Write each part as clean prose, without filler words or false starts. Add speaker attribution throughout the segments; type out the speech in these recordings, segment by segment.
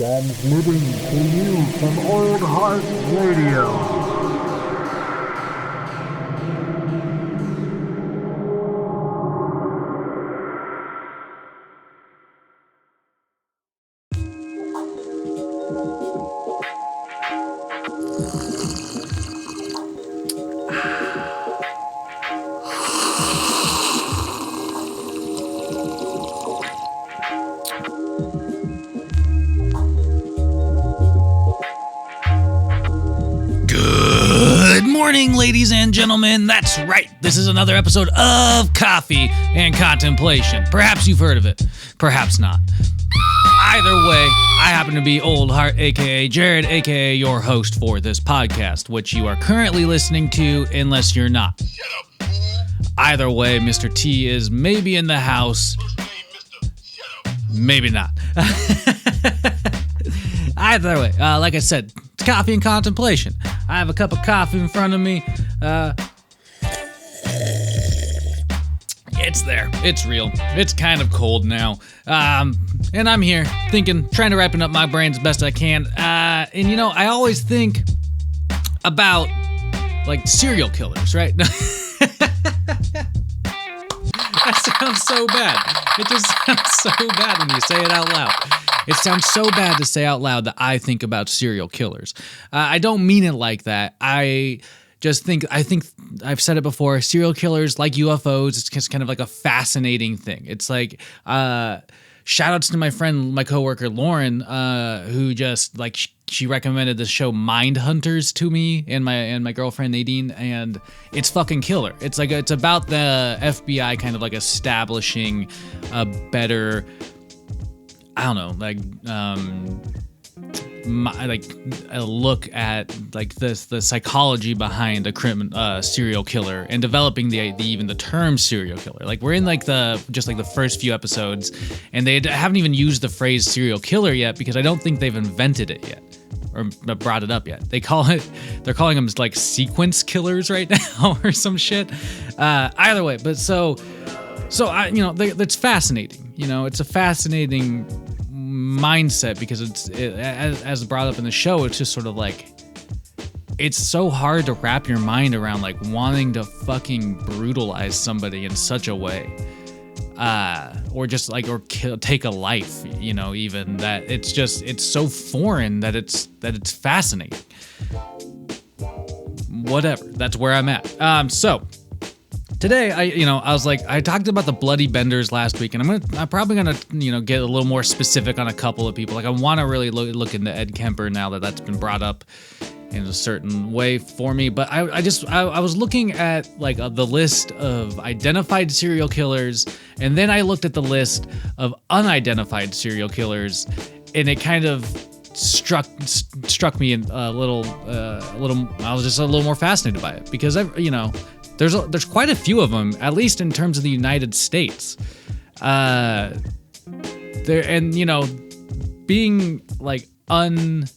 Speaker 1: Transmitting to you from Old Heart Radio.
Speaker 2: Ladies and gentlemen, that's right. This is another episode of Coffee and Contemplation. Perhaps you've heard of it, perhaps not. Either way, I happen to be Old Heart, aka Jared, aka your host for this podcast, which you are currently listening to, unless you're not. Either way, Mr. T is maybe in the house, maybe not. Either way, like I said, it's Coffee and Contemplation. I have a cup of coffee in front of me. It's there. It's real. It's kind of cold now. And I'm here thinking, trying to ripen up my brain as best I can. And you know, I always think about, like, serial killers, right? That sounds so bad. It just sounds so bad when you say it out loud. It sounds so bad to say out loud that I think about serial killers. I don't mean it like that. I think I've said it before, serial killers, like UFOs, it's just kind of like a fascinating thing. It's like, shout outs to my friend, my coworker, Lauren, who just, like, she recommended the show Mind Hunters to me and my girlfriend Nadine, and it's fucking killer. It's like, it's about the FBI kind of like establishing a better, I don't know, like a look at like the psychology behind a serial killer and developing even the term serial killer. Like, we're in like the first few episodes, and they haven't even used the phrase serial killer yet because I don't think they've invented it yet or brought it up yet. They're calling them like sequence killers right now or some shit. Either way, but so I, you know, that's fascinating. You know, it's a fascinating mindset because as brought up in the show, it's just sort of like, it's so hard to wrap your mind around, like, wanting to fucking brutalize somebody in such a way, or just like, or take a life, you know, even that it's so foreign that it's fascinating. Whatever, that's where I'm at. So today, I talked about the Bloody Benders last week, and I'm probably gonna, you know, get a little more specific on a couple of people. Like, I want to really look into Ed Kemper now that that's been brought up in a certain way for me. But I was looking at like the list of identified serial killers, and then I looked at the list of unidentified serial killers, and it kind of struck me a little. I was just a little more fascinated by it because there's quite a few of them, at least in terms of the United States. Being like unproven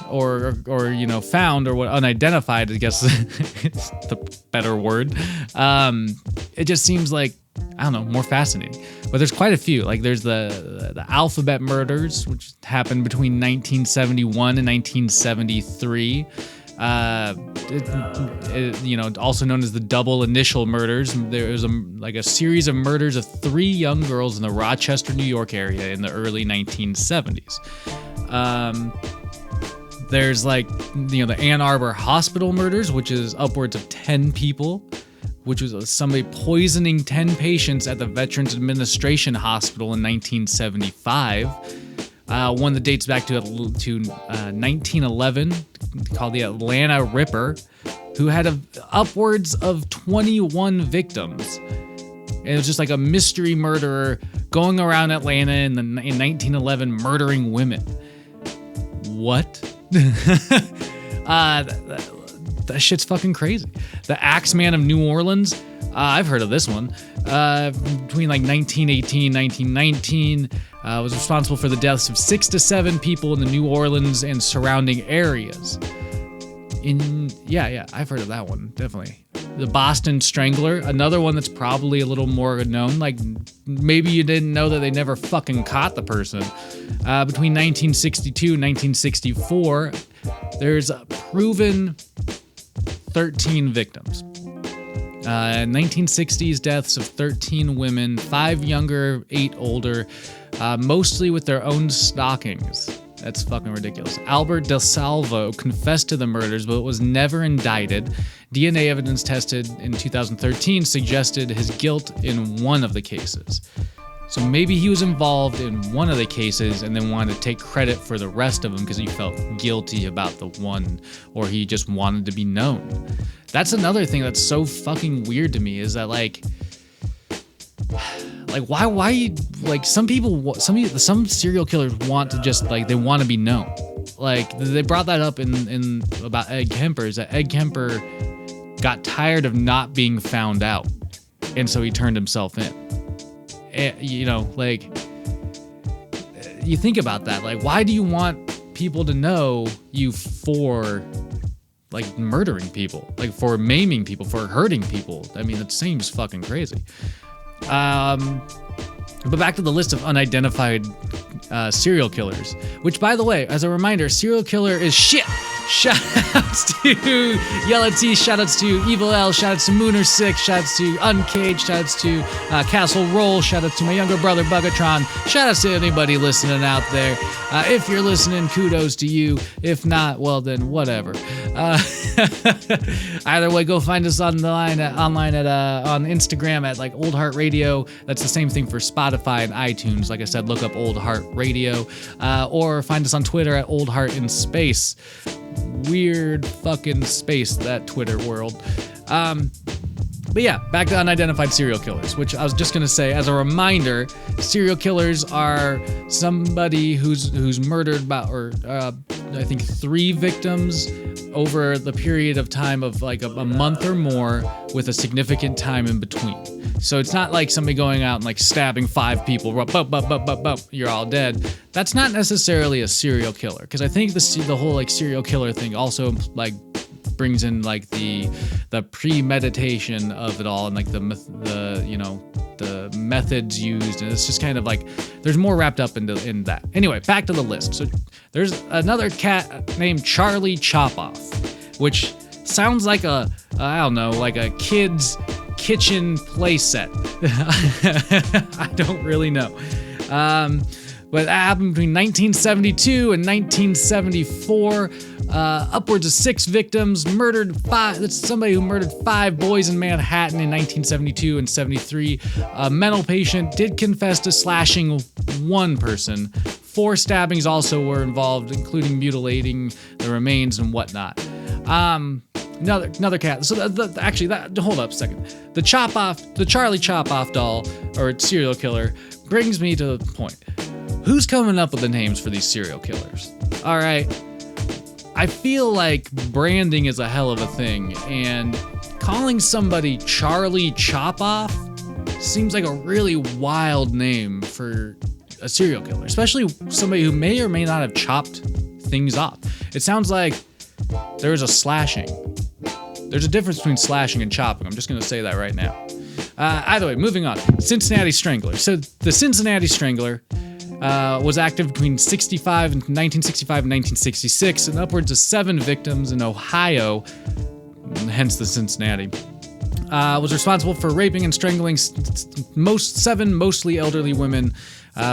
Speaker 2: or you know, found, or what, unidentified, I guess it's the better word. It just seems like, I don't know, more fascinating. But there's quite a few. Like, there's the Alphabet murders, which happened between 1971 and 1973. Also known as the double initial murders. There was a series of murders of 3 young girls in the Rochester, New York area in the early 1970s. There's the Ann Arbor hospital murders, which is upwards of 10 people, which was somebody poisoning 10 patients at the Veterans Administration Hospital in 1975. One that dates back to 1911, called the Atlanta Ripper, who had upwards of 21 victims. It was just like a mystery murderer going around Atlanta in 1911 murdering women. What? That shit's fucking crazy. The Axeman of New Orleans. I've heard of this one. Between like 1918 1919, was responsible for the deaths of 6 to 7 people in the New Orleans and surrounding areas. I've heard of that one, definitely. The Boston Strangler, another one that's probably a little more known. Like, maybe you didn't know that they never fucking caught the person. Between 1962 and 1964, there's proven 13 victims. 1960s deaths of 13 women, 5 younger, 8 older, mostly with their own stockings. That's fucking ridiculous. Albert DeSalvo confessed to the murders, but was never indicted. DNA evidence tested in 2013 suggested his guilt in one of the cases. So maybe he was involved in one of the cases and then wanted to take credit for the rest of them because he felt guilty about the one, or he just wanted to be known. That's another thing that's so fucking weird to me, is that like why like some serial killers want to just like, they want to be known. Like, they brought that up in about Ed Kemper, is that Ed Kemper got tired of not being found out, and so he turned himself in. And, you know, like, you think about that, like, why do you want people to know you for like murdering people, like for maiming people, for hurting people? I mean, that seems fucking crazy. But back to the list of unidentified serial killers, which, by the way, as a reminder, serial killer is shit. Shoutouts to Yellow T, shoutouts to Evil L, shoutouts to Mooner6, shoutouts to Uncaged, shoutouts to Castle Roll, shoutouts to my younger brother Bugatron, shoutouts to anybody listening out there. If you're listening, kudos to you. If not, well then whatever. Either way, go find us online at on Instagram at like Old Heart Radio. That's the same thing for Spotify and iTunes. Like I said, look up Old Heart Radio, or find us on Twitter at Old Heart in Space. Weird fucking space, that Twitter world. But yeah, back to unidentified serial killers, which I was just gonna say as a reminder, serial killers are somebody who's murdered about, or I think 3 victims over the period of time of like a month or more, with a significant time in between. So it's not like somebody going out and like stabbing 5 people, you're all dead. That's not necessarily a serial killer, because I think the whole like serial killer thing also like brings in like the premeditation of it all, and like the methods used, and it's just kind of like there's more wrapped up in that. Anyway, back to the list. So there's another cat named Charlie Chopoff, which sounds like a kid's kitchen play set. I don't really know. But that happened between 1972 and 1974. Upwards of 6 victims, murdered 5. That's somebody who murdered 5 boys in Manhattan in 1972 and 73. A mental patient did confess to slashing 1 person. 4 stabbings also were involved, including mutilating the remains and whatnot. Another cat. So hold up a second. The Charlie Chopoff doll, or serial killer, brings me to the point. Who's coming up with the names for these serial killers? All right. I feel like branding is a hell of a thing, and calling somebody Charlie Chopoff seems like a really wild name for a serial killer, especially somebody who may or may not have chopped things off. It sounds like there's a slashing. There's a difference between slashing and chopping. I'm just going to say that right now. Either way, moving on. Cincinnati Strangler. So the Cincinnati Strangler was active between 1965 and 1966, and upwards of 7 victims in Ohio, hence the Cincinnati. Was responsible for raping and strangling 7 mostly elderly women.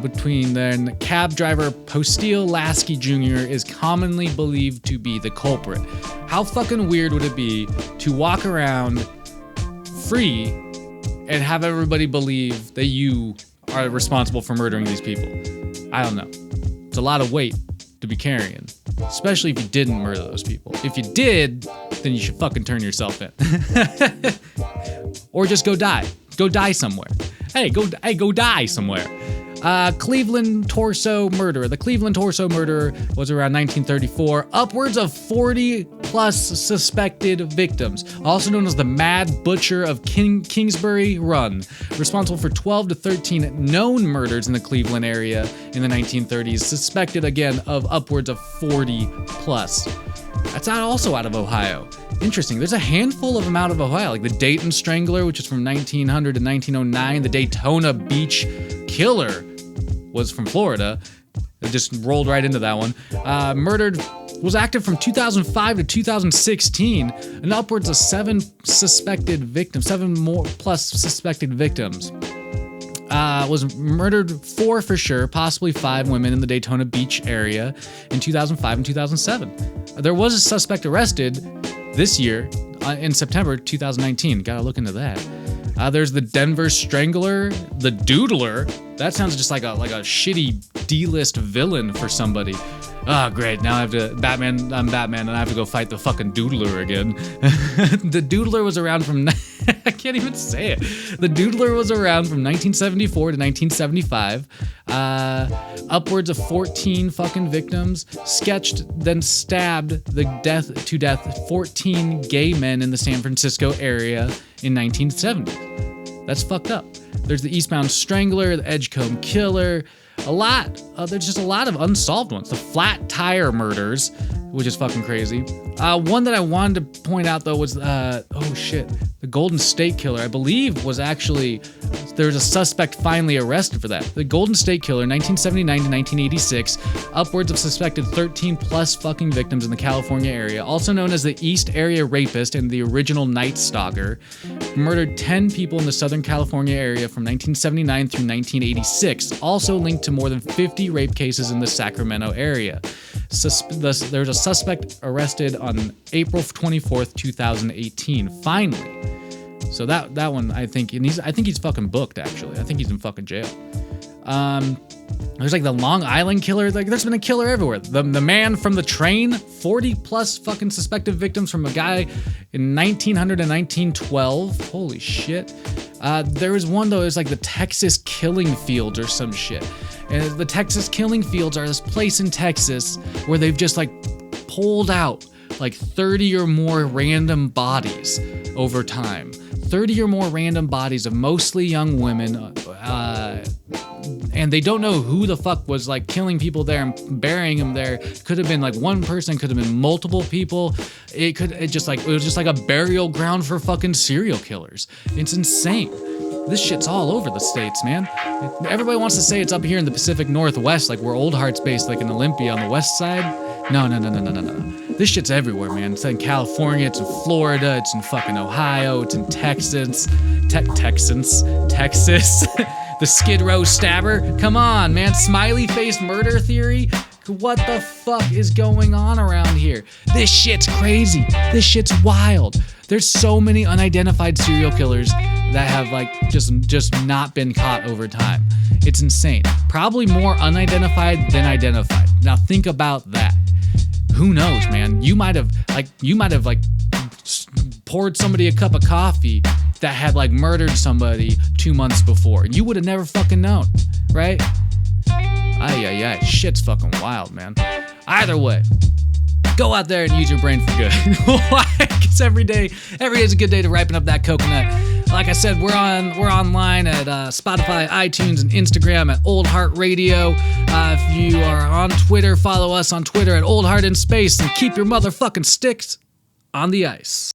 Speaker 2: Between then, cab driver Postile Lasky Jr. is commonly believed to be the culprit. How fucking weird would it be to walk around free and have everybody believe that you are responsible for murdering these people? I don't know. It's a lot of weight to be carrying, especially if you didn't murder those people. If you did, then you should fucking turn yourself in. Or just go die. Go die somewhere. Hey, go die somewhere. Cleveland Torso Murderer. The Cleveland Torso Murderer was around 1934. Upwards of 40 plus suspected victims. Also known as the Mad Butcher of Kingsbury Run. Responsible for 12 to 13 known murders in the Cleveland area in the 1930s. Suspected again of upwards of 40 plus. That's also out of Ohio. Interesting. There's a handful of them out of Ohio, like the Dayton Strangler, which is from 1900 to 1909. The Daytona Beach Killer was from Florida. It just rolled right into that one. Was active from 2005 to 2016, and upwards of 7 more plus suspected victims. Was murdered 4 for sure, possibly 5 women in the Daytona Beach area in 2005 and 2007. There was a suspect arrested this year in September 2019. Gotta look into that. There's the Denver Strangler, the Doodler. That sounds just like a shitty D-list villain for somebody. Oh, great. Now I have to, I'm Batman, and I have to go fight the fucking Doodler again. The Doodler was around from, I can't even say it. The Doodler was around from 1974 to 1975. Upwards of 14 fucking victims. Sketched, then stabbed to death 14 gay men in the San Francisco area in 1970. That's fucked up. There's the Eastbound Strangler, the Edgecombe Killer, there's just a lot of unsolved ones. The Flat Tire Murders, which is fucking crazy. One that I wanted to point out though was, the Golden State Killer, I believe was actually, there was a suspect finally arrested for that. The Golden State Killer, 1979 to 1986, upwards of suspected 13 plus fucking victims in the California area, also known as the East Area Rapist and the original Night Stalker, murdered 10 people in the Southern California area from 1979 through 1986, also linked to more than 50 rape cases in the Sacramento area. There's a suspect arrested on April 24th, 2018, finally. So that one, I think he's fucking booked, actually. I think he's in fucking jail. There's like the Long Island Killer. Like, there's been a killer everywhere. The Man from the Train, 40 plus fucking suspected victims from a guy in 1900 and 1912. Holy shit. There was one, though, it was like the Texas Killing Fields or some shit. And the Texas Killing Fields are this place in Texas where they've just like pulled out like 30 or more random bodies over time. 30 or more random bodies of mostly young women, and they don't know who the fuck was like killing people there and burying them there. Could have been like one person, could have been multiple people. It was just like a burial ground for fucking serial killers. It's insane. This shit's all over the states, man. Everybody wants to say it's up here in the Pacific Northwest, like where Old Heart's based, like in Olympia on the west side. No. This shit's everywhere, man. It's in California, it's in Florida, it's in fucking Ohio, it's in Texas. The Skid Row Stabber. Come on, man. Smiley face murder theory. What the fuck is going on around here? This shit's crazy. This shit's wild. There's so many unidentified serial killers that have like just not been caught over time. It's insane. Probably more unidentified than identified. Now think about that. Who knows, man? You might have poured somebody a cup of coffee that had like murdered somebody 2 months before. You would have never fucking known, right? Ay. Shit's fucking wild, man. Either way, go out there and use your brain for good. Why? Because every day is a good day to ripen up that coconut. Like I said, we're online at Spotify, iTunes, and Instagram at Old Heart Radio. If you are on Twitter, follow us on Twitter at Old Heart in Space, and keep your motherfucking sticks on the ice.